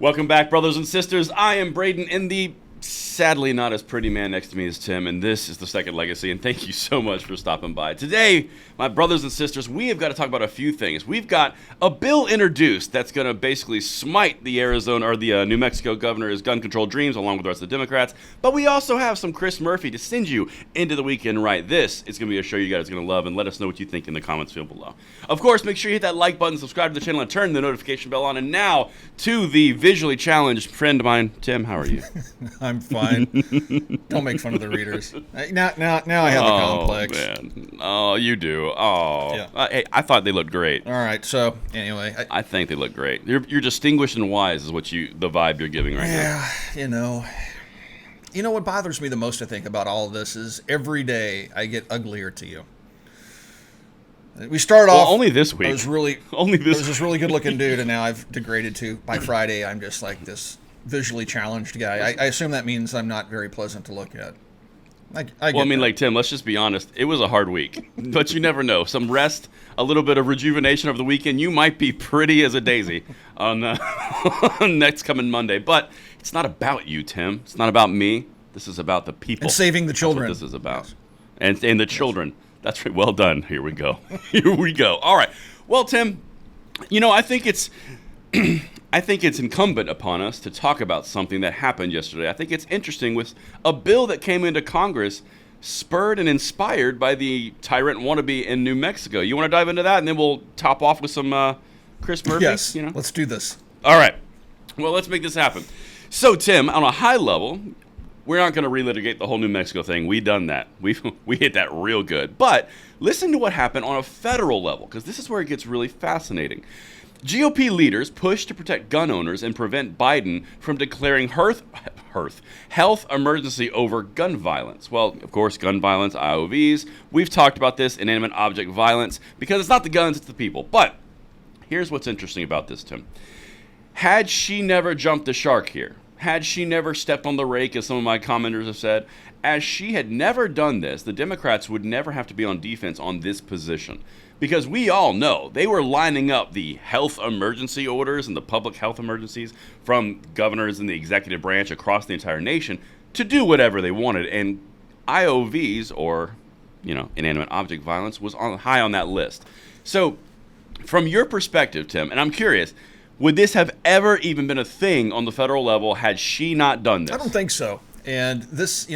Welcome back, brothers and sisters. I am Braden, and the sadly not as pretty man next to me is Tim, and this is the Second Legacy, and thank you so much for stopping by. Today, my brothers and sisters, we have got to talk about a few things. We've got a bill introduced that's going to basically smite the Arizona or the New Mexico governor's gun control dreams, along with the rest of the Democrats, but we also have some Chris Murphy to send you into the weekend right. This is going to be a show you guys are going to love, and let us know what you think in the comments field below. Of course, make sure you hit that like button, subscribe to the channel, and turn the notification bell on. And now, to the visually challenged friend of mine, Tim, how are you? I'm fine. Don't make fun of the readers. Now I have a complex. Man. Oh, you do. Oh, Yeah. Hey, I thought they looked great. All right. So anyway, I think they look great. You're distinguished and wise, is what the vibe you're giving right now. yeah, you know what bothers me the most, I think, about all of this is every day I get uglier to you. We started off. Only this week. I was this really good-looking dude, and now I've degraded to. By Friday, I'm just like this visually challenged guy. I assume that means I'm not very pleasant to look at. Tim, let's just be honest. It was a hard week, but you never know. Some rest, a little bit of rejuvenation over the weekend, you might be pretty as a daisy on next coming Monday. But it's not about you, Tim. It's not about me. This is about the people. And saving the children. That's what this is about. Yes. And the children. That's right. Well done. Here we go. Here we go. All right. Well, Tim, I think it's incumbent upon us to talk about something that happened yesterday. I think it's interesting with a bill that came into Congress spurred and inspired by the tyrant wannabe in New Mexico. You want to dive into that, and then we'll top off with some Chris Murphy? Yes. Let's do this. All right. Well, let's make this happen. So, Tim, on a high level, we're not going to relitigate the whole New Mexico thing. We done that. We hit that real good. But listen to what happened on a federal level, because this is where it gets really fascinating. GOP leaders push to protect gun owners and prevent Biden from declaring health emergency over gun violence. Well, of course, gun violence, IOVs. We've talked about this, inanimate object violence, because it's not the guns, it's the people. But here's what's interesting about this, Tim. Had she never jumped the shark here, had she never stepped on the rake, as some of my commenters have said, as she had never done this, the Democrats would never have to be on defense on this position. Because we all know they were lining up the health emergency orders and the public health emergencies from governors in the executive branch across the entire nation to do whatever they wanted. And IOVs, or, inanimate object violence, was high on that list. So from your perspective, Tim, and I'm curious, would this have ever even been a thing on the federal level had she not done this? I don't think so. And this,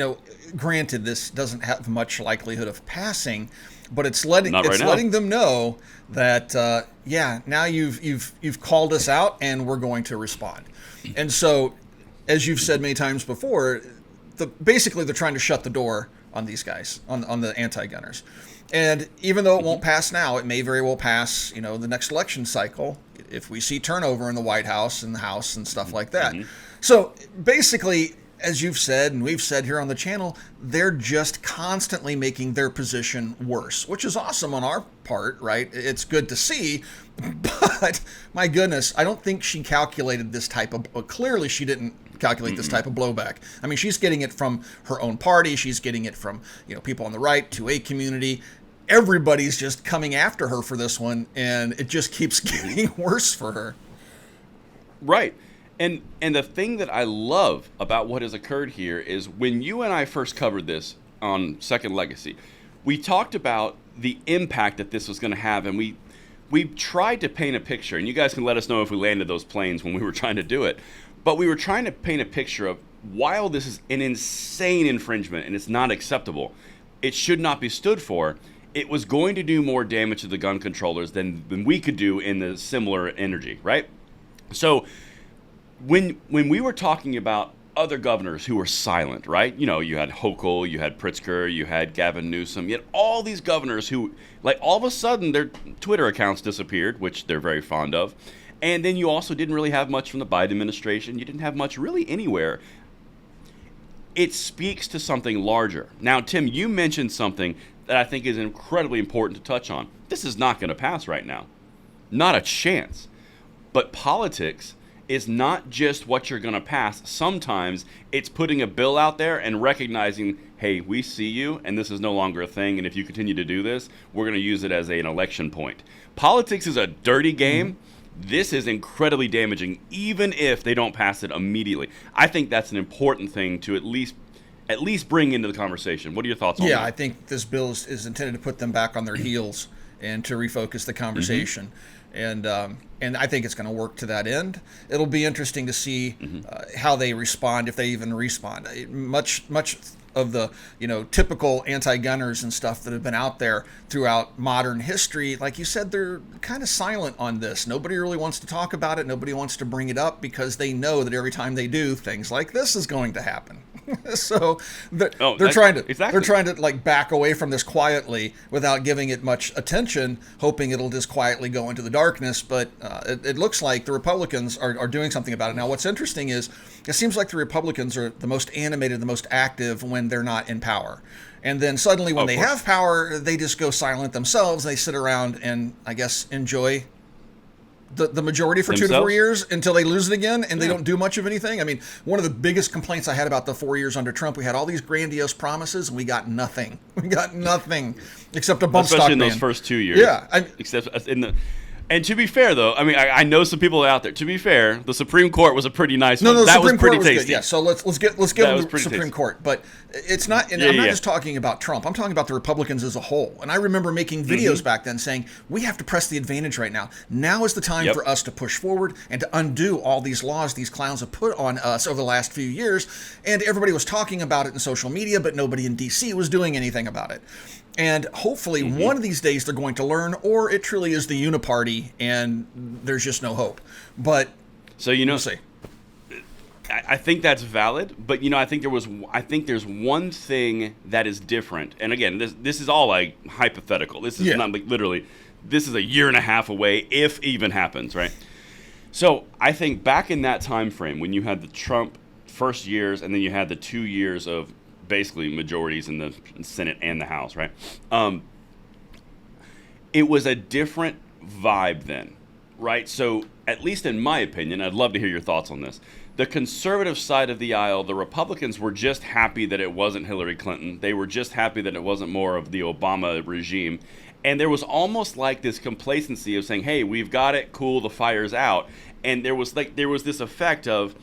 granted, this doesn't have much likelihood of passing, but it's letting them know that now you've called us out and we're going to respond. And so, as you've said many times before, basically they're trying to shut the door on these guys, on the anti-gunners. And even though it won't pass now, it may very well pass, the next election cycle if we see turnover in the White House and the House and stuff like that. Mm-hmm. So basically, as you've said and we've said here on the channel, they're just constantly making their position worse, which is awesome on our part, right? It's good to see, but my goodness, I don't think she calculated this type of, clearly she didn't calculate this type of blowback. I mean, she's getting it from her own party. She's getting it from, people on the right, 2A community. Everybody's just coming after her for this one, and it just keeps getting worse for her. Right. And the thing that I love about what has occurred here is when you and I first covered this on Second Legacy, we talked about the impact that this was going to have, and we tried to paint a picture, and you guys can let us know if we landed those planes when we were trying to do it, but we were trying to paint a picture of, while this is an insane infringement and it's not acceptable, it should not be stood for, it was going to do more damage to the gun controllers than we could do in the similar energy, right? So when we were talking about other governors who were silent, right? You had Hochul, you had Pritzker, you had Gavin Newsom, you had all these governors who, all of a sudden, their Twitter accounts disappeared, which they're very fond of. And then you also didn't really have much from the Biden administration. You didn't have much really anywhere. It speaks to something larger. Now, Tim, you mentioned something that I think is incredibly important to touch on. This is not going to pass right now. Not a chance. But politics is not just what you're going to pass. Sometimes it's putting a bill out there and recognizing, hey, we see you, and this is no longer a thing, and if you continue to do this, we're going to use it as an election point. Politics is a dirty game, this is incredibly damaging, even if they don't pass it immediately. I think that's an important thing to at least bring into the conversation. What are your thoughts on that? Yeah, I think this bill is intended to put them back on their heels and to refocus the conversation. And I think it's going to work to that end. It'll be interesting to see how they respond, if they even respond. Much of the typical anti-gunners and stuff that have been out there throughout modern history, like you said, they're kind of silent on this. Nobody really wants to talk about it. Nobody wants to bring it up because they know that every time they do, things like this is going to happen. So they're trying to like back away from this quietly without giving it much attention, hoping it'll just quietly go into the darkness. But it looks like the Republicans are doing something about it. Now, what's interesting is it seems like the Republicans are the most animated, the most active when they're not in power. And then suddenly when they have power, they just go silent themselves. They sit around and, I guess, enjoy the majority for 2 to 4 years until they lose it again, and they don't do much of anything. I mean, one of the biggest complaints I had about the 4 years under Trump, we had all these grandiose promises, and we got nothing. We got nothing except a bump stock ban. Especially in those first 2 years. Yeah. Except in the... And to be fair, though, I mean, I know some people out there. To be fair, the Supreme Court was a pretty nice one. No, that was pretty Court tasty. Was good. Yeah, so let's get into the Supreme Court. But it's not. And I'm not just talking about Trump. I'm talking about the Republicans as a whole. And I remember making videos back then saying we have to press the advantage right now. Now is the time for us to push forward and to undo all these laws these clowns have put on us over the last few years. And everybody was talking about it in social media, but nobody in D.C. was doing anything about it. And hopefully one of these days they're going to learn, or it truly is the uniparty and there's just no hope. But we'll see. I think that's valid, but I think there's one thing that is different. And again, this is all like hypothetical. This is not like literally. This is a year and a half away, if even happens, right? So I think back in that time frame when you had the Trump first years, and then you had the 2 years of basically majorities in the Senate and the House, right? It was a different vibe then, right? So at least in my opinion, I'd love to hear your thoughts on this. The conservative side of the aisle, the Republicans were just happy that it wasn't Hillary Clinton. They were just happy that it wasn't more of the Obama regime. And there was almost like this complacency of saying, hey, we've got it, cool, the fire's out. And there was this effect of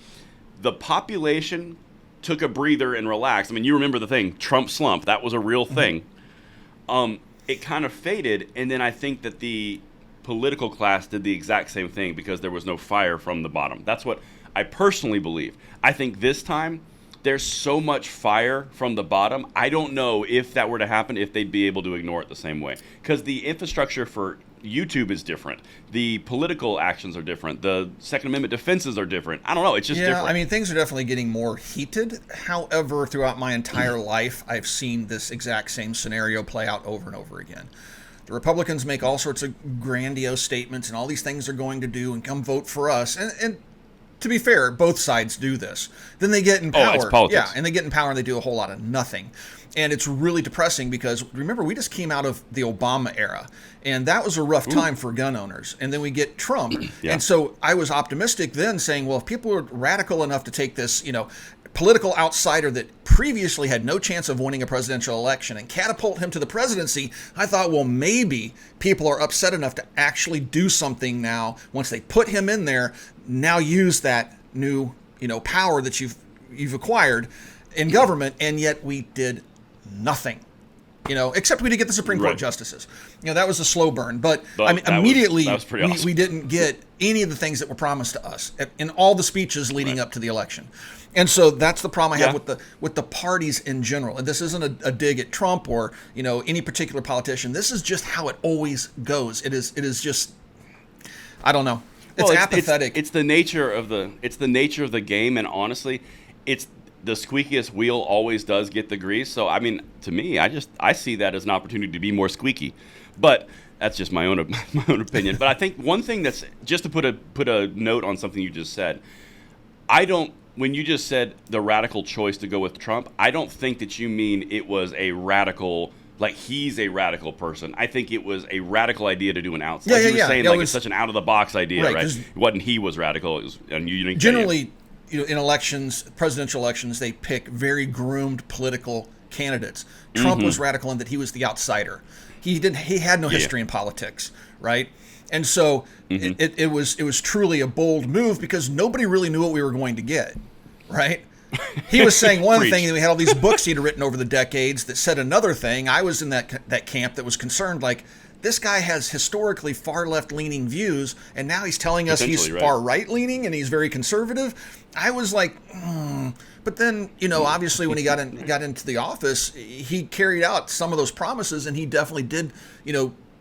the population took a breather and relaxed. I mean, you remember the thing, Trump slump, that was a real thing. It kind of faded, and then I think that the political class did the exact same thing because there was no fire from the bottom. That's what I personally believe. I think this time, there's so much fire from the bottom, I don't know if that were to happen, if they'd be able to ignore it the same way. Because the infrastructure for YouTube is different. The political actions are different. The Second Amendment defenses are different. I don't know. It's just different. I mean, things are definitely getting more heated. However, throughout my entire life, I've seen this exact same scenario play out over and over again. The Republicans make all sorts of grandiose statements and all these things they're going to do and come vote for us. And to be fair, both sides do this. Then they get in power. It's politics. Yeah, and they get in power and they do a whole lot of nothing. And it's really depressing because, remember, we just came out of the Obama era, and that was a rough time for gun owners. And then we get Trump. And so I was optimistic then, saying, well, if people are radical enough to take this, political outsider that previously had no chance of winning a presidential election and catapult him to the presidency, I thought, well, maybe people are upset enough to actually do something now. Once they put him in there, now use that new, power that you've acquired in government, and yet we did nothing, except we did get the Supreme Court justices. That was a slow burn, but I mean, immediately awesome. we didn't get any of the things that were promised to us in all the speeches leading up to the election. And so that's the problem I have with the parties in general. And this isn't a dig at Trump or any particular politician. This is just how it always goes. It is just, I don't know. It's apathetic. It's the nature of the game, and honestly, it's the squeakiest wheel always does get the grease. So I mean, to me, I see that as an opportunity to be more squeaky. But that's just my own opinion. But I think one thing that's just to put a note on something you just said. When you just said the radical choice to go with Trump, I don't think that you mean it was a radical, like he's a radical person. I think it was a radical idea to do an outside. You were saying it's such an out of the box idea, right? It wasn't he was radical. It was, and you didn't generally, in elections, presidential elections, they pick very groomed political candidates. Trump was radical in that he was the outsider. He had no history in politics, right? And so it was truly a bold move because nobody really knew what we were going to get, right? He was saying one thing, and we had all these books he'd written over the decades that said another thing. I was in that camp that was concerned, like, this guy has historically far left-leaning views, and now he's telling us he's far right-leaning and he's very conservative. I was like, But then, obviously when he got into the office, he carried out some of those promises, and he definitely did,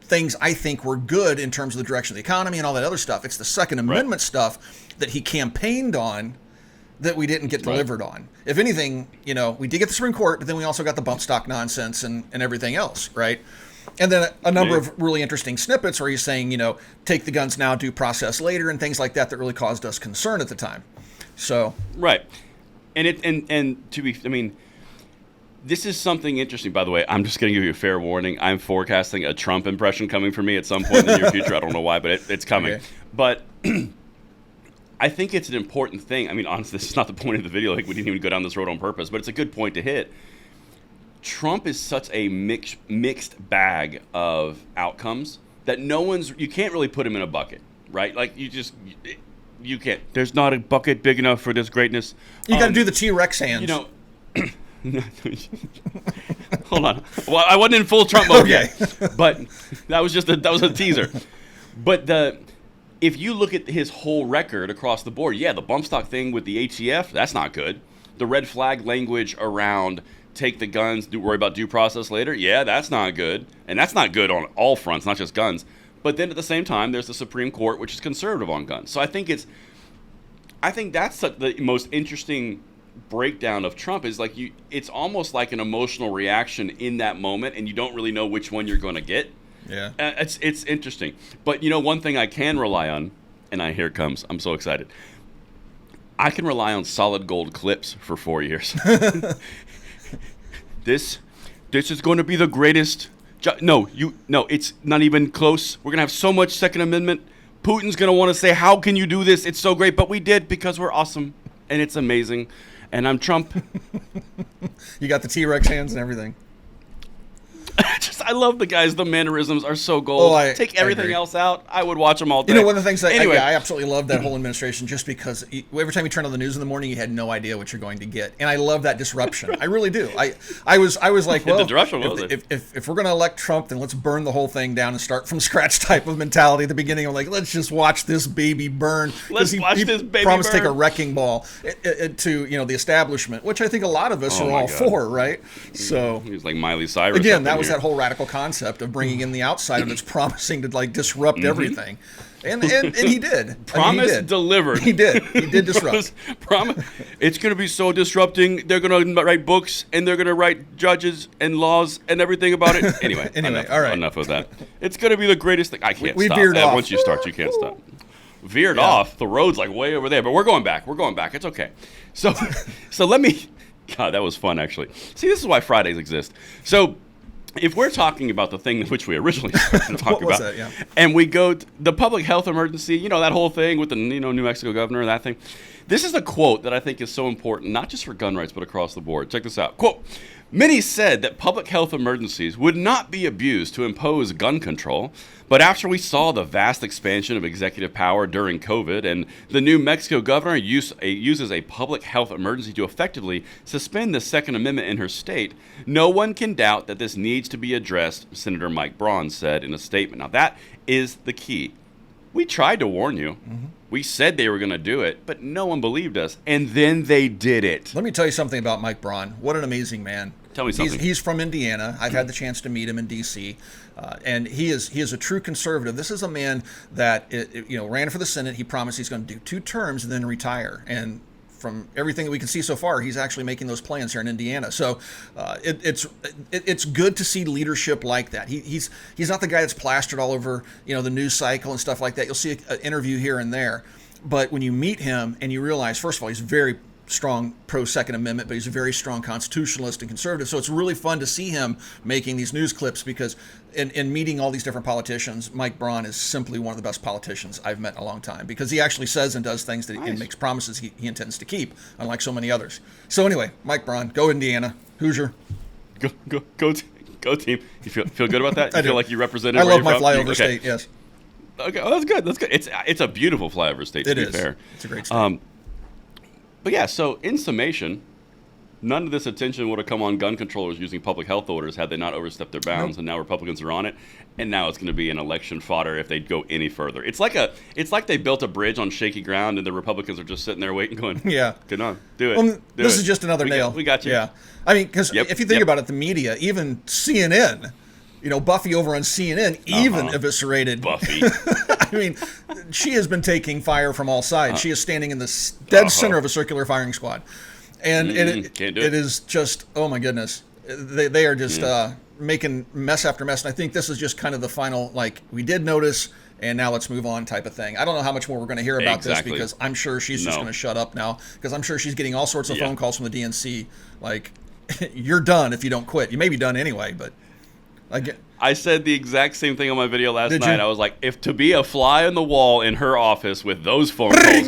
things I think were good in terms of the direction of the economy and all that other stuff. It's the Second Amendment stuff that he campaigned on that we didn't get delivered on. If anything, we did get the Supreme Court, but then we also got the bump stock nonsense and everything else, right? And then a number of really interesting snippets where he's saying, take the guns now, due process later, and things like that really caused us concern at the time. So right, this is something interesting. By the way, I'm just going to give you a fair warning. I'm forecasting a Trump impression coming from me at some point in the near future. I don't know why, but it's coming. Okay. But I think it's an important thing. Honestly, this is not the point of the video. Like, we didn't even go down this road on purpose, but it's a good point to hit. Trump is such a mixed bag of outcomes that you can't really put him in a bucket, right? Like, you can't. There's not a bucket big enough for this greatness. You got to do the T-Rex hands. Hold on. Well, I wasn't in full Trump mode yet, but that was a teaser. But if you look at his whole record across the board, the bump stock thing with the ATF, that's not good. The red flag language around take the guns, worry about due process later, that's not good. And that's not good on all fronts, not just guns. But then at the same time, there's the Supreme Court, which is conservative on guns. So I think that's the most interesting breakdown of Trump is like it's almost like an emotional reaction in that moment, and you don't really know which one you're going to get. Yeah, it's interesting. But one thing I can rely on, and here it comes. I'm so excited. I can rely on solid gold clips for 4 years. This is going to be the greatest. No, it's not even close. We're gonna have so much Second Amendment. Putin's gonna want to say, "How can you do this? It's so great," but we did because we're awesome, and it's amazing. And I'm Trump. You got the T-Rex hands and everything. I love the guys. The mannerisms are so gold. Take everything else out. I would watch them all day. One of the things that I absolutely love that whole administration just because every time you turn on the news in the morning, you had no idea what you're going to get. And I love that disruption. I really do. I was like, well, if we're going to elect Trump, then let's burn the whole thing down and start from scratch type of mentality at the beginning. I'm like, let's just watch this baby burn. Let's watch this baby promised burn. to take a wrecking ball to the establishment, which I think a lot of us are all for, right? So he was like Miley Cyrus. Again, that was that whole radical concept of bringing in the outsider that's promising to disrupt everything, and he did. Delivered. He did disrupt. It's going to be so disrupting. They're going to write books and they're going to write judges and laws and everything about it. Anyway, all right. Enough of that. It's going to be the greatest thing. I can't stop. Veered off. Once you start, you can't stop. Veered off. The road's like way over there, but we're going back. It's okay. So let me. God, that was fun actually. See, this is why Fridays exist. So. If we're talking about the thing which we originally started to talk about, and we go to the public health emergency, that whole thing with the New Mexico governor, that thing. This is a quote that I think is so important, not just for gun rights, but across the board. Check this out. Quote, "Many said that public health emergencies would not be abused to impose gun control, but after we saw the vast expansion of executive power during COVID and the New Mexico governor uses a public health emergency to effectively suspend the Second Amendment in her state, no one can doubt that this needs to be addressed," Senator Mike Braun said in a statement. Now that is the key. We tried to warn you. Mm-hmm. We said they were going to do it, but no one believed us. And then they did it. Let me tell you something about Mike Braun. What an amazing man. Tell me something. He's from Indiana. I've had the chance to meet him in D.C., and he is a true conservative. This is a man that ran for the Senate. He promised he's going to do 2 terms and then retire. And from everything that we can see so far, he's actually making those plans here in Indiana. So it's good to see leadership like that. He's not the guy that's plastered all over the news cycle and stuff like that. You'll see an interview here and there, but when you meet him and you realize, first of all, he's very strong pro-Second Amendment, but he's a very strong constitutionalist and conservative. So it's really fun to see him making these news clips because in meeting all these different politicians, Mike Braun is simply one of the best politicians I've met in a long time because he actually says and does things that and makes promises he intends to keep, unlike so many others. So anyway, Mike Braun, go Indiana. Hoosier. Go team. You feel good about that? You feel like you represented I where love you're my from? flyover state, yes. Okay, well, that's good. That's good. It's a beautiful flyover state, to be fair. It's a great state. But yeah, so in summation, none of this attention would have come on gun controllers using public health orders had they not overstepped their bounds, and now Republicans are on it, and now it's going to be an election fodder if they go any further. It's like they built a bridge on shaky ground, and the Republicans are just sitting there waiting, going, "Yeah, get on, do it." Well, this is just another nail. We got you. Yeah, I mean, because if you think about it, the media, even CNN. Buffy over on CNN even eviscerated Buffy. I mean, she has been taking fire from all sides. She is standing in the dead center of a circular firing squad. And it is just, oh my goodness. They are just making mess after mess. And I think this is just kind of the final, like, we did notice, and now let's move on type of thing. I don't know how much more we're going to hear about this, because I'm sure she's just going to shut up now, because I'm sure she's getting all sorts of phone calls from the DNC. Like, you're done if you don't quit. You may be done anyway, but... I said the exact same thing on my video last night. I was like, if to be a fly on the wall in her office with those phone calls,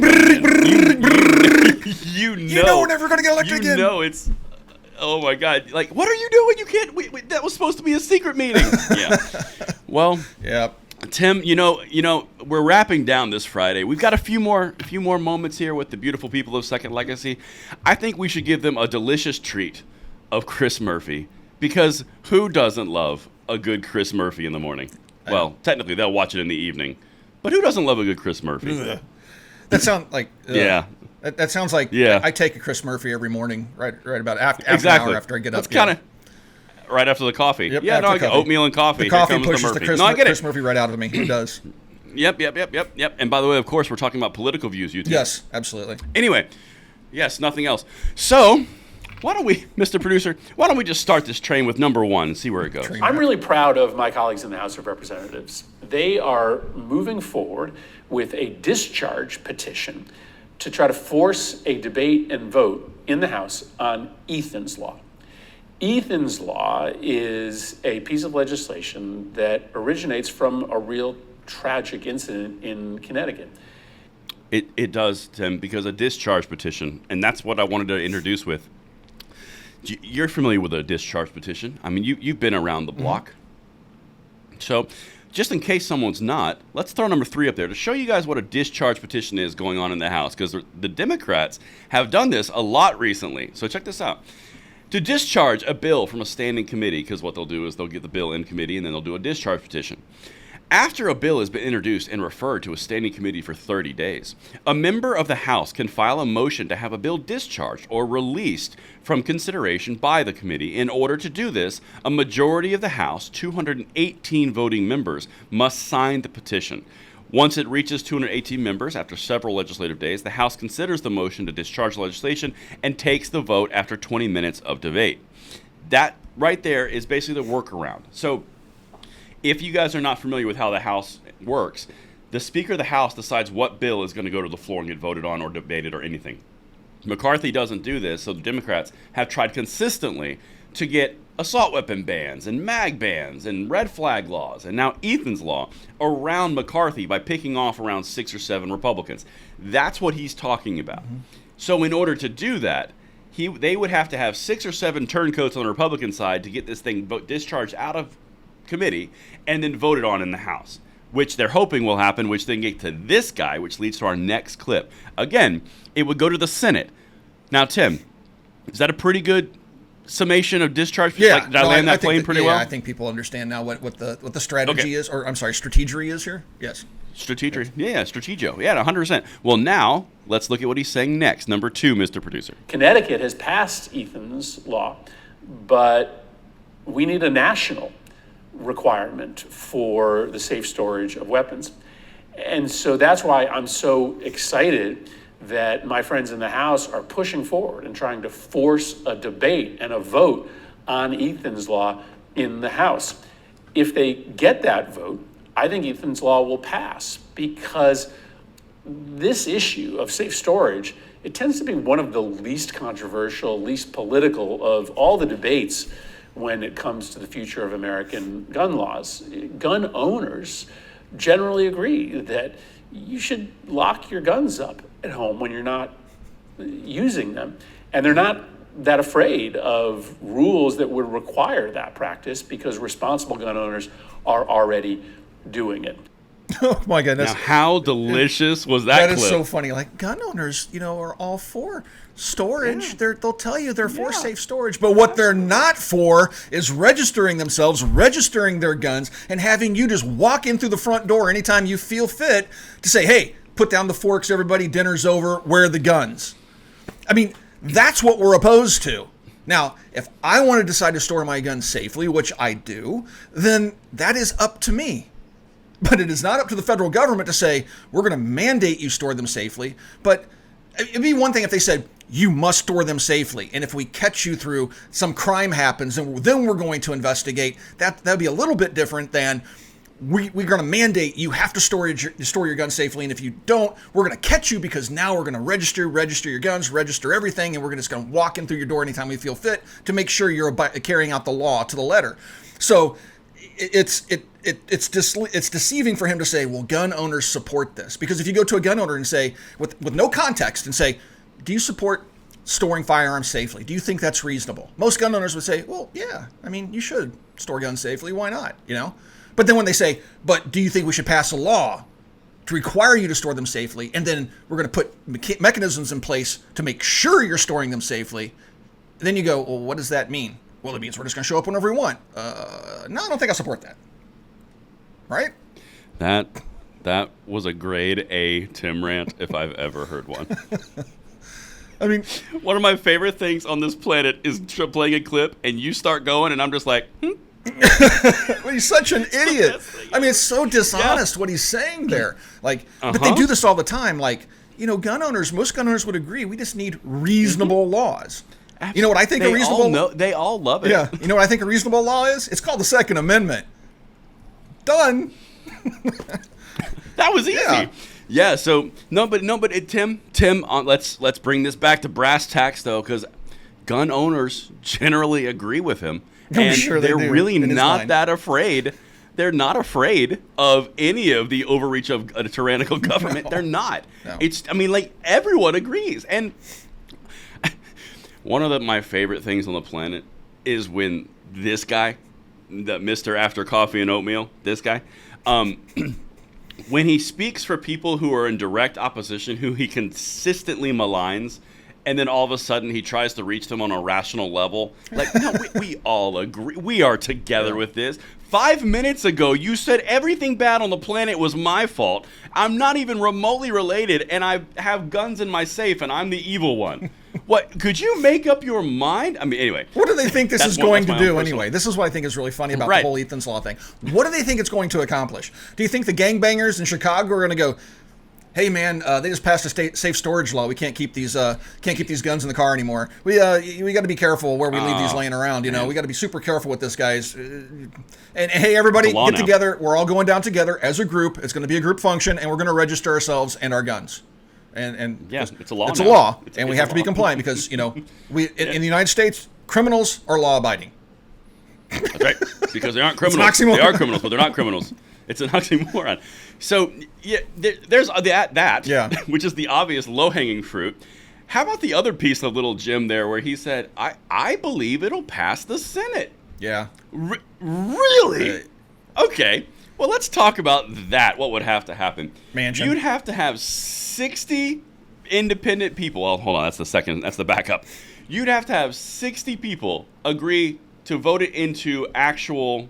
you know we're never going to get elected again. You know it's, oh my God. Like, what are you doing? You can't, that was supposed to be a secret meeting. Yeah. Well, Tim, we're wrapping down this Friday. We've got a few more moments here with the beautiful people of Second Legacy. I think we should give them a delicious treat of Chris Murphy. Because who doesn't love a good Chris Murphy in the morning? Well, technically, they'll watch it in the evening. But who doesn't love a good Chris Murphy? That sounds like... That sounds like I take a Chris Murphy every morning, right about after an hour after I get up. That's kind of right after the coffee. Yep, I get oatmeal and coffee. The coffee pushes the Chris Murphy right out of me. It does. Yep. And by the way, of course, we're talking about political views, you two. Yes, absolutely. Anyway, yes, nothing else. So... why don't we, Mr. Producer, just start this train with number one and see where it goes? I'm really proud of my colleagues in the House of Representatives. They are moving forward with a discharge petition to try to force a debate and vote in the House on Ethan's Law. Ethan's Law is a piece of legislation that originates from a real tragic incident in Connecticut. It does, Tim, because a discharge petition, and that's what I wanted to introduce with. You're familiar with a discharge petition. I mean, you've been around the block. So just in case someone's not, let's throw number 3 up there to show you guys what a discharge petition is going on in the House, because the Democrats have done this a lot recently. So check this out. To discharge a bill from a standing committee, because what they'll do is they'll get the bill in committee and then they'll do a discharge petition. After a bill has been introduced and referred to a standing committee for 30 days, a member of the House can file a motion to have a bill discharged or released from consideration by the committee. In order to do this, a majority of the House, 218 voting members, must sign the petition. Once it reaches 218 members after several legislative days, the House considers the motion to discharge legislation and takes the vote after 20 minutes of debate. That right there is basically the workaround. So if you guys are not familiar with how the House works, the Speaker of the House decides what bill is going to go to the floor and get voted on or debated or anything. McCarthy doesn't do this, so the Democrats have tried consistently to get assault weapon bans and mag bans and red flag laws and now Ethan's Law around McCarthy by picking off around 6 or 7 Republicans. That's what he's talking about. So in order to do that, they would have to have 6 or 7 turncoats on the Republican side to get this thing discharged out of committee and then voted on in the House, which they're hoping will happen, which then get to this guy, which leads to our next clip. Again, it would go to the Senate. Now, Tim, is that a pretty good summation of discharge? Yeah. Did I land that plane pretty well? I think people understand now what the strategy is, or I'm sorry, strategery is here? Yes. Strategery. Yeah, strategio. Yeah, 100%. Well, now, let's look at what he's saying next. Number 2, Mr. Producer. Connecticut has passed Ethan's Law, but we need a national requirement for the safe storage of weapons. And so that's why I'm so excited that my friends in the House are pushing forward and trying to force a debate and a vote on Ethan's Law in the House. If they get that vote, I think Ethan's Law will pass, because this issue of safe storage, it tends to be one of the least controversial, least political of all the debates when it comes to the future of American gun laws. Gun owners generally agree that you should lock your guns up at home when you're not using them. And they're not that afraid of rules that would require that practice because responsible gun owners are already doing it. Oh my goodness! Now, how delicious was that? That clip? is so funny. Like, gun owners, are all for storage. Yeah. They'll tell you they're for safe storage, but what they're not for is registering themselves, registering their guns, and having you just walk in through the front door anytime you feel fit to say, "Hey, put down the forks, everybody. Dinner's over. Where are the guns?" I mean, that's what we're opposed to. Now, if I want to decide to store my guns safely, which I do, then that is up to me. But it is not up to the federal government to say, we're going to mandate you store them safely. But it'd be one thing if they said, you must store them safely. And if we catch you through some crime happens, and then we're going to investigate. That'd be a little bit different than we're going to mandate you have to store your guns safely. And if you don't, we're going to catch you because now we're going to register your guns, register everything. And we're just going to walk in through your door anytime we feel fit to make sure you're carrying out the law to the letter. So it's deceiving for him to say, well, gun owners support this. Because if you go to a gun owner and say, with no context, and say, do you support storing firearms safely? Do you think that's reasonable? Most gun owners would say, well, yeah, I mean, you should store guns safely. Why not? But then when they say, but do you think we should pass a law to require you to store them safely? And then we're going to put mechanisms in place to make sure you're storing them safely. And then you go, well, what does that mean? Well, it means we're just going to show up whenever we want. No, I don't think I support that. Right? That was a grade A Tim rant if I've ever heard one. I mean, one of my favorite things on this planet is playing a clip and you start going and I'm just like, well, he's such an idiot. I mean, it's so dishonest what he's saying there. Like, but they do this all the time. Like, most gun owners would agree. We just need reasonable laws. Absolutely. You know what I think a reasonable? They all love it. Yeah. You know what I think a reasonable law is? It's called the Second Amendment. Done. That was easy. Yeah. So Tim. Let's bring this back to brass tacks though, because gun owners generally agree with him. And sure they're really not that afraid. They're not afraid of any of the overreach of a tyrannical government. They're not. No. Everyone agrees. And one of my favorite things on the planet is when this guy, the Mr. After Coffee and Oatmeal, this guy, when he speaks for people who are in direct opposition, who he consistently maligns, and then all of a sudden he tries to reach them on a rational level. Like, no, we all agree. We are together with this. 5 minutes ago, you said everything bad on the planet was my fault. I'm not even remotely related, and I have guns in my safe, and I'm the evil one. What? Could you make up your mind? I mean, anyway. What do they think this is going to do anyway? This is what I think is really funny about the whole Ethan's Law thing. What do they think it's going to accomplish? Do you think the gangbangers in Chicago are going to go, hey man, they just passed a safe storage law. We can't keep these guns in the car anymore. We got to be careful where we leave these laying around. We got to be super careful with this, guys. And hey, everybody, get together. We're all going down together as a group. It's going to be a group function, and we're going to register ourselves and our guns. And yeah, it's a law. It's a law, and we have to be compliant because we in the United States, criminals are law abiding. That's right, because they aren't criminals. They are criminals, but they're not criminals. It's an oxymoron. So yeah, there's that, which is the obvious low-hanging fruit. How about the other piece of little Jim there, where he said, "I believe it'll pass the Senate." Yeah. Really? Okay. Well, let's talk about that. What would have to happen? Mansion. You'd have to have 60 independent people. Well, hold on. That's the backup. You'd have to have 60 people agree to vote it into actual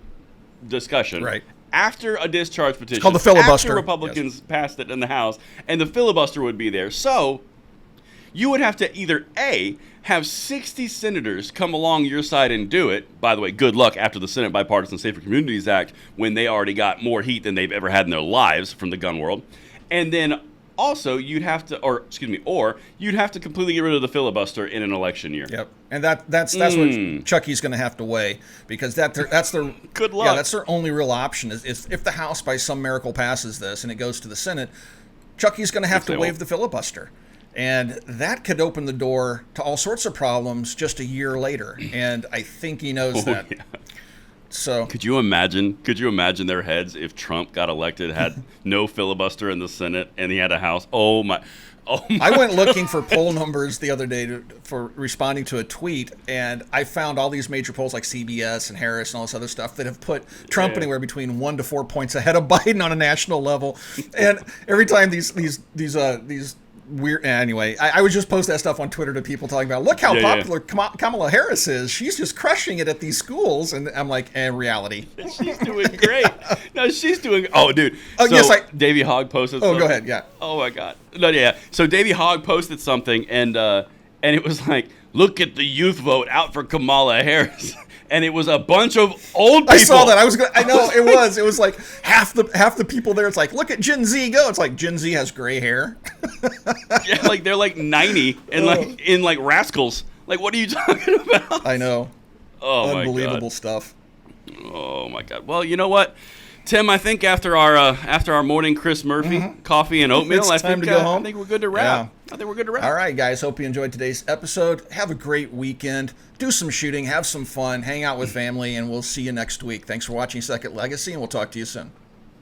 discussion. Right. After a discharge petition. It's called the filibuster. After Republicans passed it in the House, and the filibuster would be there. So you would have to either A, have 60 senators come along your side and do it. By the way, good luck after the Senate Bipartisan Safer Communities Act, when they already got more heat than they've ever had in their lives from the gun world. And then also you'd have to, or you'd have to completely get rid of the filibuster in an election year. Yep. And that's what Chucky's going to have to weigh, because that's their good luck. Yeah, that's their only real option is if the House by some miracle passes this and it goes to the Senate, Chucky's going to have to waive the filibuster. And that could open the door to all sorts of problems just a year later. And I think he knows that. Yeah. So could you imagine their heads if Trump got elected, had no filibuster in the Senate, and he had a House? Oh my! Oh I went looking for poll numbers the other day for responding to a tweet, and I found all these major polls like CBS and Harris and all this other stuff that have put Trump anywhere between 1 to 4 points ahead of Biden on a national level. And every time these weird. Anyway, I would just post that stuff on Twitter to people talking about, look how popular Kamala Harris is. She's just crushing it at these schools. And I'm like, reality. She's doing great. No, she's doing. Oh, dude. Oh, so, yes, Davey Hogg posted. Oh, go ahead. Yeah. Oh my God. No, yeah. So Davey Hogg posted something, and it was like, look at the youth vote out for Kamala Harris. And it was a bunch of old people. I saw that. I know it was. It was like half the people there. It's like, look at Gen Z go. It's like Gen Z has gray hair. Yeah, like they're like 90 and like in like Rascals. Like, what are you talking about? I know. Oh, unbelievable stuff. Oh my God. Well, you know what, Tim? I think after our morning Chris Murphy coffee and oatmeal, I think we're good to wrap. Yeah. I think we're good to wrap. All right, guys. Hope you enjoyed today's episode. Have a great weekend. Do some shooting. Have some fun. Hang out with family, and we'll see you next week. Thanks for watching Second Legacy, and we'll talk to you soon.